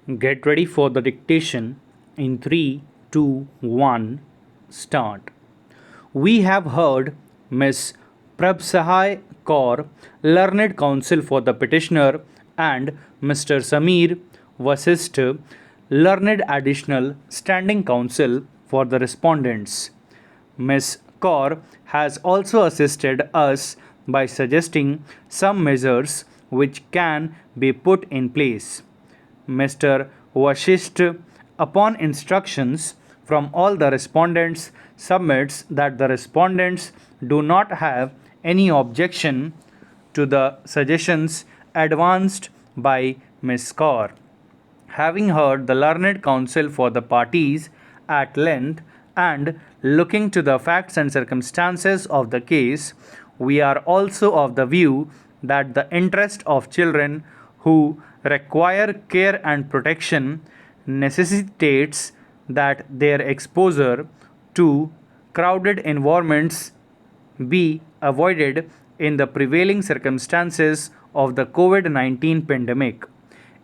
Get ready for the dictation in 3, 2, 1, start. We have heard Miss Prabsahai Kaur, Learned Counsel for the petitioner, and Mr. Samir Vasist, Learned Additional Standing Counsel for the respondents. Ms. Kaur has also assisted us by suggesting some measures which can be put in place. Mr. Vashisht, upon instructions from all the respondents, submits that the respondents do not have any objection to the suggestions advanced by Ms. Kaur. Having heard the learned counsel for the parties at length and looking to the facts and circumstances of the case, we are also of the view that the interest of children who require care and protection necessitates that their exposure to crowded environments be avoided in the prevailing circumstances of the COVID 19 pandemic.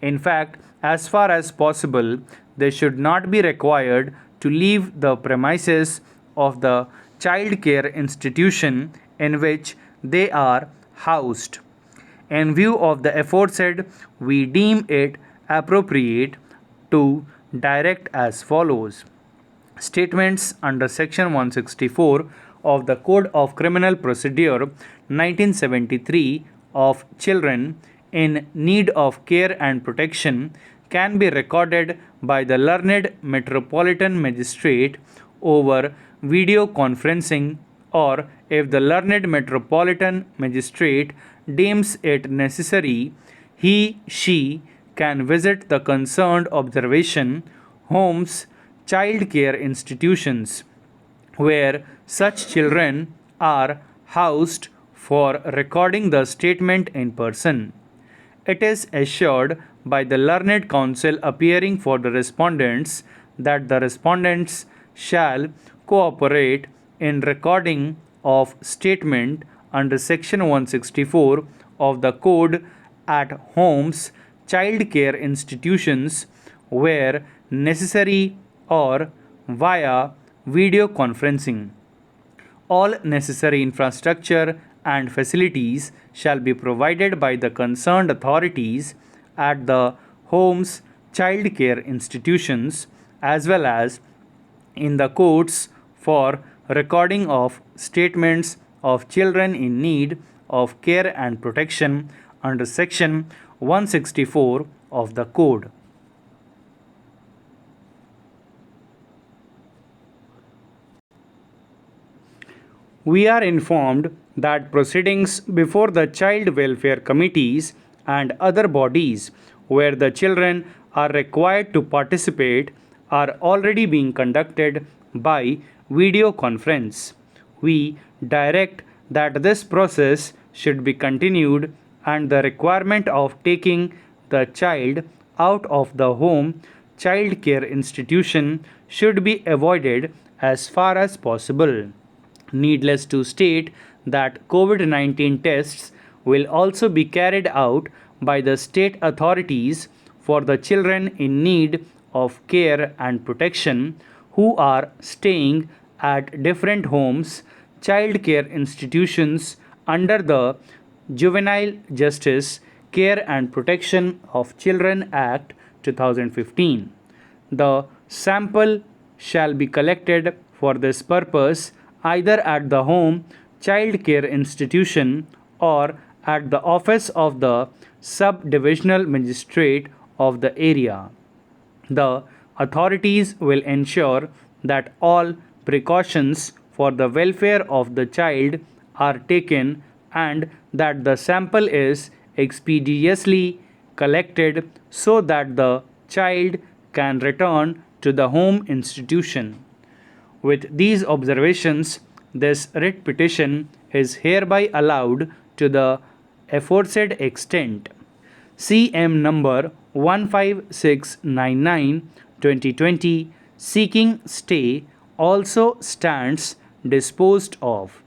In fact, as far as possible, they should not be required to leave the premises of the child care institution in which they are housed. In view of the aforesaid, we deem it appropriate to direct as follows. Statements under Section 164 of the Code of Criminal Procedure 1973 of children in need of care and protection can be recorded by the learned Metropolitan Magistrate over video conferencing, or if the learned Metropolitan Magistrate deems it necessary, he/she can visit the concerned observation homes, child care institutions where such children are housed for recording the statement in person. It is assured by the learned counsel appearing for the respondents that the respondents shall cooperate in recording of statement under Section 164 of the Code at homes, child care institutions where necessary, or via video conferencing. All necessary infrastructure and facilities shall be provided by the concerned authorities at the homes, child care institutions, as well as in the courts for recording of statements of children in need of care and protection under Section 164 of the Code. We are informed that proceedings before the child welfare committees and other bodies where the children are required to participate are already being conducted by video conference. We direct that this process should be continued and the requirement of taking the child out of the home child care institution should be avoided as far as possible. Needless to state that COVID 19 tests will also be carried out by the state authorities for the children in need of care and protection who are staying at different homes, child care institutions under the Juvenile Justice Care and Protection of Children Act 2015. The sample shall be collected for this purpose either at the home child care institution or at the office of the subdivisional magistrate of the area. The authorities will ensure that all precautions for the welfare of the child are taken and that the sample is expeditiously collected so that the child can return to the home institution. With these observations, this writ petition is hereby allowed to the aforesaid extent. CM number 15699 2020 seeking stay also stands disposed of.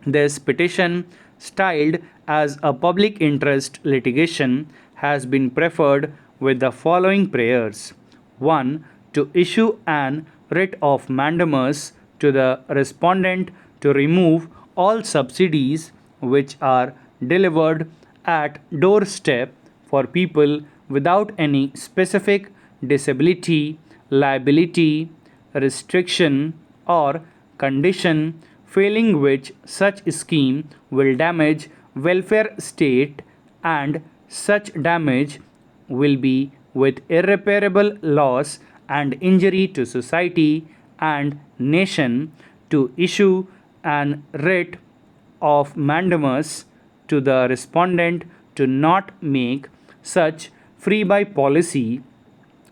This petition, styled as a public interest litigation, has been preferred with the following prayers. 1. To issue an writ of mandamus to the respondent to remove all subsidies which are delivered at doorstep for people without any specific disability, liability, restriction, or condition, failing which such scheme will damage welfare state, and such damage will be with irreparable loss and injury to society and nation, to issue an writ of mandamus to the respondent to not make such free by policy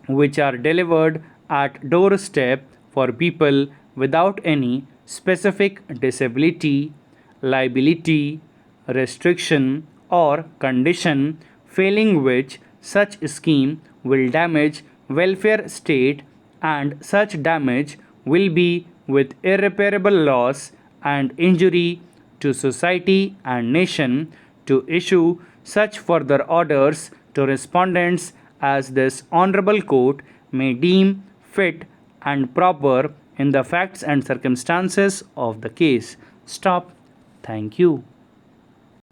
which are delivered at doorstep for people without any specific disability, liability, restriction, or condition, failing which such scheme will damage welfare state, and such damage will be with irreparable loss and injury to society and nation, to issue such further orders to respondents as this honorable court may deem fit and proper in the facts and circumstances of the case. Stop. Thank you.